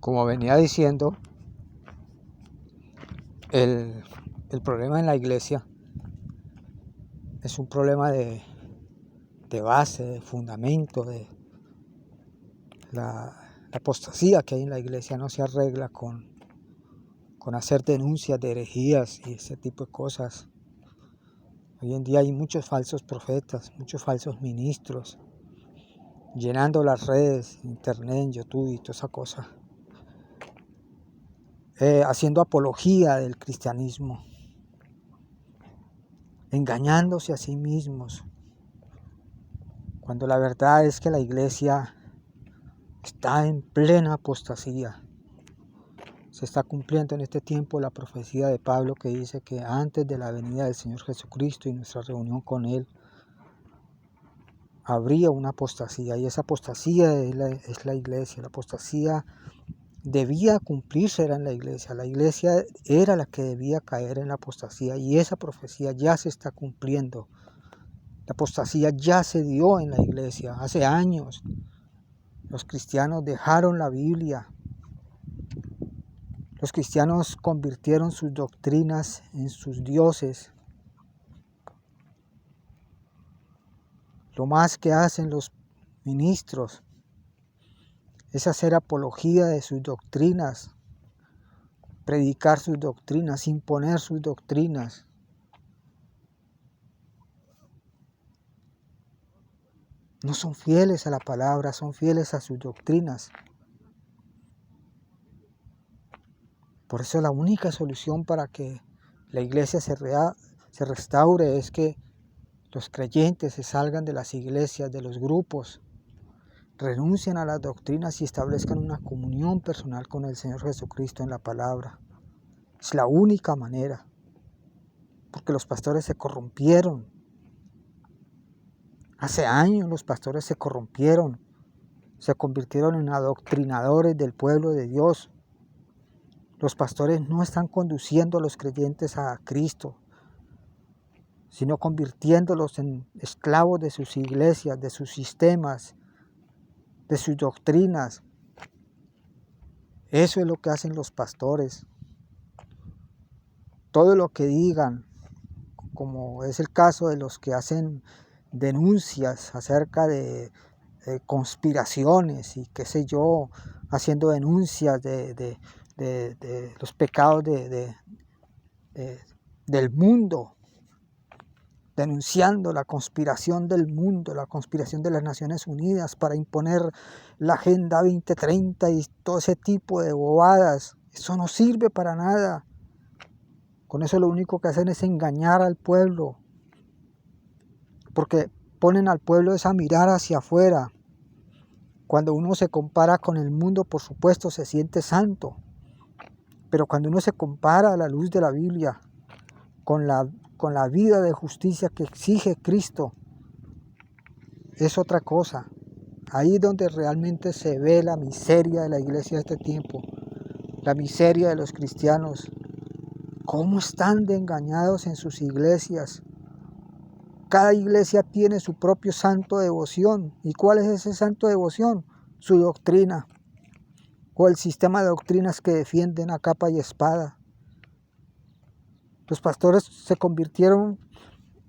Como venía diciendo, el problema en la iglesia es un problema de base, de fundamento, de la apostasía que hay en la iglesia. No se arregla con hacer denuncias de herejías y ese tipo de cosas. Hoy en día hay muchos falsos profetas, muchos falsos ministros, llenando las redes, internet, YouTube y toda esa cosa, haciendo apología del cristianismo, engañándose a sí mismos, cuando la verdad es que la iglesia está en plena apostasía. Se está cumpliendo en este tiempo la profecía de Pablo que dice que antes de la venida del Señor Jesucristo y nuestra reunión con Él, habría una apostasía, y esa apostasía es la iglesia. La apostasía debía cumplirse, era en la iglesia. La iglesia era la que debía caer en la apostasía, y esa profecía ya se está cumpliendo. La apostasía ya se dio en la iglesia hace años. Los cristianos dejaron la Biblia. Los cristianos convirtieron sus doctrinas en sus dioses. Lo más que hacen los ministros es hacer apología de sus doctrinas, predicar sus doctrinas, imponer sus doctrinas. No son fieles a la palabra, son fieles a sus doctrinas. Por eso la única solución para que la iglesia se restaure es que los creyentes se salgan de las iglesias, de los grupos, renuncien a las doctrinas y establezcan una comunión personal con el Señor Jesucristo en la palabra. Es la única manera, porque los pastores se corrompieron. Hace años los pastores se corrompieron, se convirtieron en adoctrinadores del pueblo de Dios. Los pastores no están conduciendo a los creyentes a Cristo, sino convirtiéndolos en esclavos de sus iglesias, de sus sistemas, de sus doctrinas. Eso es lo que hacen los pastores. Todo lo que digan, como es el caso de los que hacen denuncias acerca de conspiraciones y qué sé yo, haciendo denuncias de los pecados del mundo, denunciando la conspiración del mundo, la conspiración de las Naciones Unidas para imponer la Agenda 2030 y todo ese tipo de bobadas. Eso no sirve para nada. Con eso lo único que hacen es engañar al pueblo, porque ponen al pueblo a mirar hacia afuera. Cuando uno se compara con el mundo, por supuesto, se siente santo, pero cuando uno se compara a la luz de la Biblia con la vida de justicia que exige Cristo, es otra cosa. Ahí es donde realmente se ve la miseria de la iglesia de este tiempo, la miseria de los cristianos. ¿Cómo están de engañados en sus iglesias? Cada iglesia tiene su propio santo de devoción. ¿Y cuál es ese santo de devoción? Su doctrina, o el sistema de doctrinas que defienden a capa y espada. Los pastores se convirtieron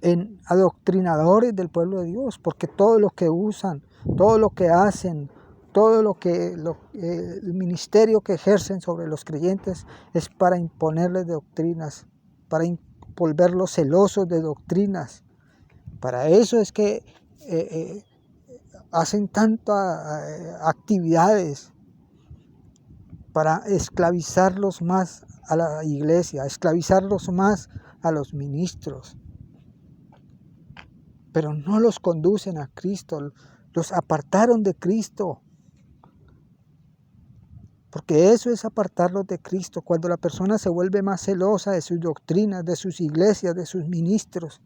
en adoctrinadores del pueblo de Dios, porque todo lo que usan, todo lo que hacen, todo el ministerio que ejercen sobre los creyentes es para imponerles doctrinas, para volverlos celosos de doctrinas. Para eso es que hacen tantas actividades, para esclavizarlos más a la iglesia, esclavizarlos más a los ministros. Pero no los conducen a Cristo, los apartaron de Cristo. Porque eso es apartarlos de Cristo, cuando la persona se vuelve más celosa de sus doctrinas, de sus iglesias, de sus ministros.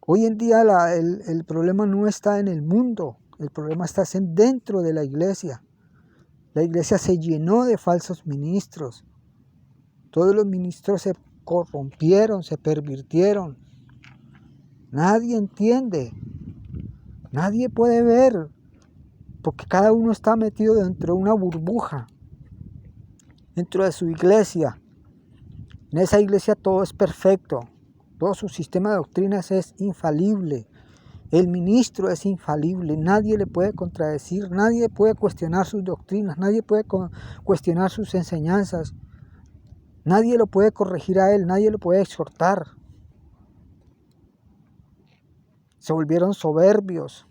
Hoy en día el problema no está en el mundo, el problema está dentro de la iglesia. La iglesia se llenó de falsos ministros. Todos los ministros se corrompieron, se pervirtieron. Nadie entiende, nadie puede ver porque cada uno está metido dentro de una burbuja, dentro de su iglesia. En esa iglesia todo es perfecto, todo su sistema de doctrinas es infalible, el ministro es infalible, nadie le puede contradecir, nadie puede cuestionar sus doctrinas, nadie puede cuestionar sus enseñanzas, nadie lo puede corregir a él, nadie lo puede exhortar. Se volvieron soberbios.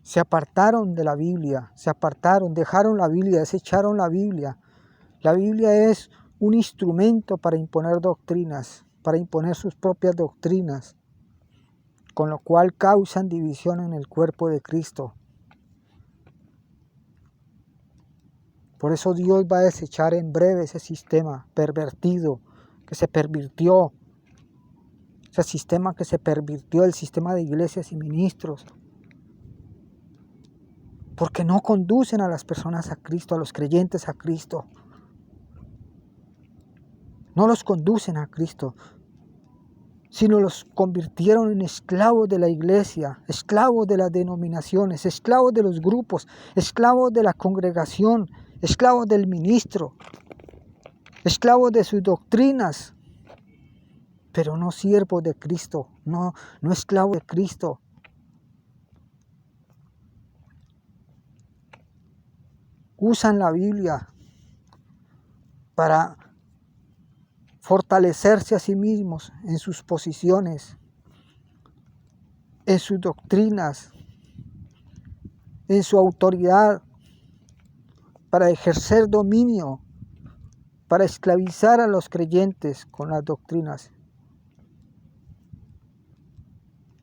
Se apartaron de la Biblia, dejaron la Biblia, desecharon la Biblia. La Biblia es un instrumento para imponer doctrinas, para imponer sus propias doctrinas, con lo cual causan división en el cuerpo de Cristo. Por eso Dios va a desechar en breve ese sistema pervertido, que se pervirtió, ese sistema que se pervirtió, el sistema de iglesias y ministros, porque no conducen a las personas a Cristo, a los creyentes a Cristo. No los conducen a Cristo, sino los convirtieron en esclavos de la iglesia, esclavos de las denominaciones, esclavos de los grupos, esclavos de la congregación, esclavos del ministro, esclavos de sus doctrinas, pero no siervos de Cristo, no esclavos de Cristo. Usan la Biblia para fortalecerse a sí mismos en sus posiciones, en sus doctrinas, en su autoridad, para ejercer dominio, para esclavizar a los creyentes con las doctrinas.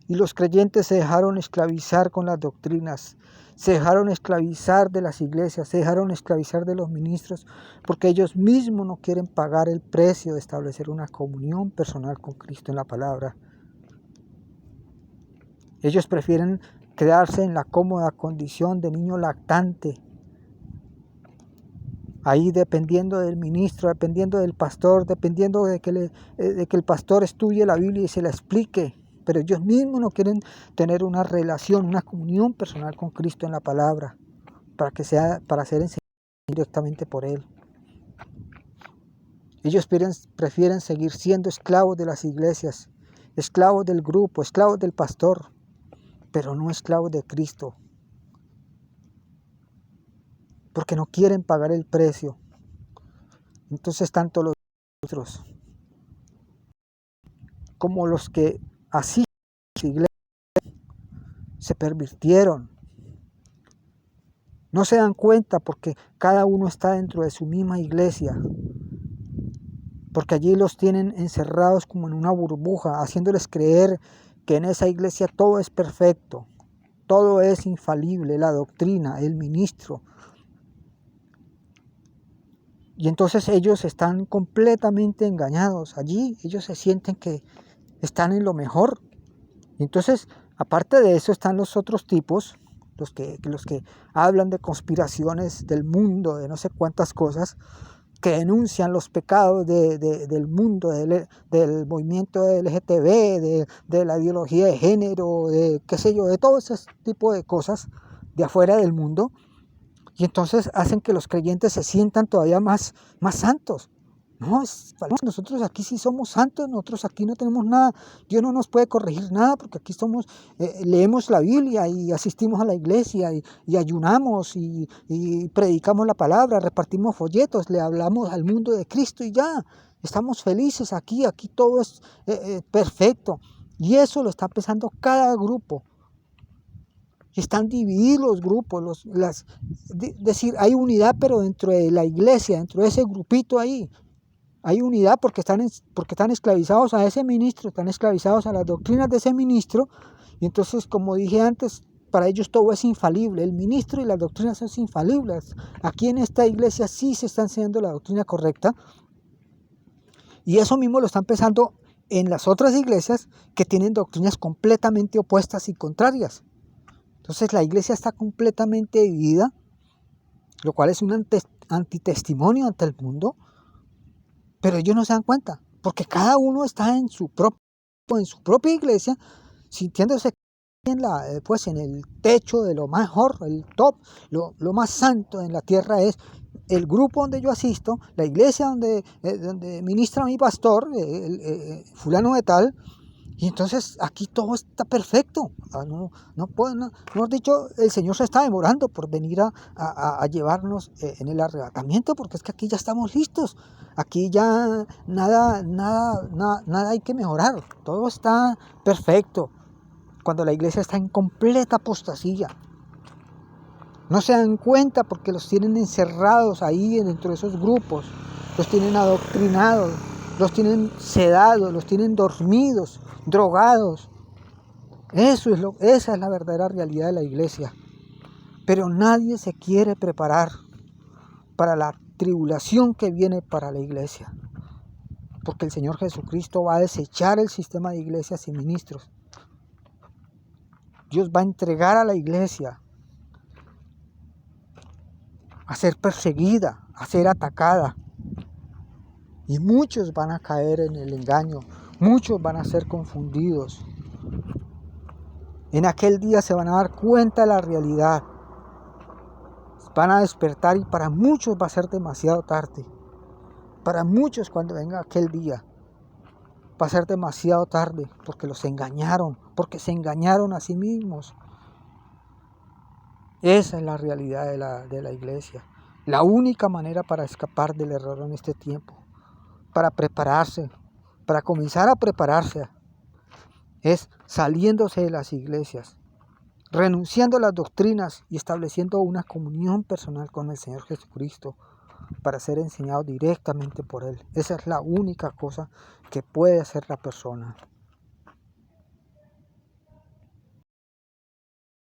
Y los creyentes se dejaron esclavizar con las doctrinas, se dejaron esclavizar de las iglesias, se dejaron esclavizar de los ministros, porque ellos mismos no quieren pagar el precio de establecer una comunión personal con Cristo en la palabra. Ellos prefieren quedarse en la cómoda condición de niño lactante, ahí dependiendo del ministro, dependiendo del pastor, dependiendo de que el pastor estudie la Biblia y se la explique. Pero ellos mismos no quieren tener una relación, una comunión personal con Cristo en la palabra, para ser enseñados directamente por Él. Ellos prefieren seguir siendo esclavos de las iglesias, esclavos del grupo, esclavos del pastor, pero no esclavos de Cristo, porque no quieren pagar el precio. Entonces tanto los otros como los que asisten a su iglesia se pervirtieron. No se dan cuenta porque cada uno está dentro de su misma iglesia, porque allí los tienen encerrados como en una burbuja, haciéndoles creer que en esa iglesia todo es perfecto, todo es infalible, la doctrina, el ministro. Y entonces ellos están completamente engañados. Allí ellos se sienten que están en lo mejor. Y entonces, aparte de eso, están los otros tipos, los que hablan de conspiraciones del mundo, de no sé cuántas cosas, que denuncian los pecados del mundo, del movimiento LGTB, de la ideología de género, de qué sé yo, de todo ese tipo de cosas de afuera del mundo. Y entonces hacen que los creyentes se sientan todavía más santos. No, nosotros aquí sí somos santos, nosotros aquí no tenemos nada, Dios no nos puede corregir nada, porque aquí leemos la Biblia y asistimos a la iglesia y ayunamos y predicamos la palabra, repartimos folletos, le hablamos al mundo de Cristo y ya, estamos felices aquí todo es perfecto. Y eso lo está pensando cada grupo. Están divididos los grupos, decir, hay unidad, pero dentro de la iglesia, dentro de ese grupito ahí, hay unidad porque están esclavizados a ese ministro, están esclavizados a las doctrinas de ese ministro, y entonces, como dije antes, para ellos todo es infalible, el ministro y las doctrinas son infalibles. Aquí en esta iglesia sí se está enseñando la doctrina correcta, y eso mismo lo están pensando en las otras iglesias que tienen doctrinas completamente opuestas y contrarias. Entonces la iglesia está completamente dividida, lo cual es un antitestimonio ante el mundo, pero ellos no se dan cuenta, porque cada uno está en su propia iglesia, sintiéndose pues en el techo de lo mejor, el top, lo más santo en la tierra es el grupo donde yo asisto, la iglesia donde ministra mi pastor, fulano de tal. Y entonces aquí todo está perfecto. Hemos dicho, el Señor se está demorando por venir a llevarnos en el arrebatamiento, porque es que aquí ya estamos listos. Aquí ya nada hay que mejorar. Todo está perfecto. Cuando la iglesia está en completa apostasía. No se dan cuenta porque los tienen encerrados ahí dentro de esos grupos. Los tienen adoctrinados, los tienen sedados, los tienen dormidos, drogados. Esa es la verdadera realidad de la iglesia. Pero nadie se quiere preparar para la tribulación que viene para la iglesia. Porque el Señor Jesucristo va a desechar el sistema de iglesias y ministros. Dios va a entregar a la iglesia a ser perseguida, a ser atacada. Y muchos van a caer en el engaño, muchos van a ser confundidos. En aquel día se van a dar cuenta de la realidad. Van a despertar y para muchos va a ser demasiado tarde. Para muchos cuando venga aquel día va a ser demasiado tarde porque los engañaron, porque se engañaron a sí mismos. Esa es la realidad de la iglesia. La única manera para escapar del error en este tiempo, para prepararse, para comenzar a prepararse, es saliéndose de las iglesias, renunciando a las doctrinas y estableciendo una comunión personal con el Señor Jesucristo para ser enseñado directamente por Él. Esa es la única cosa que puede hacer la persona.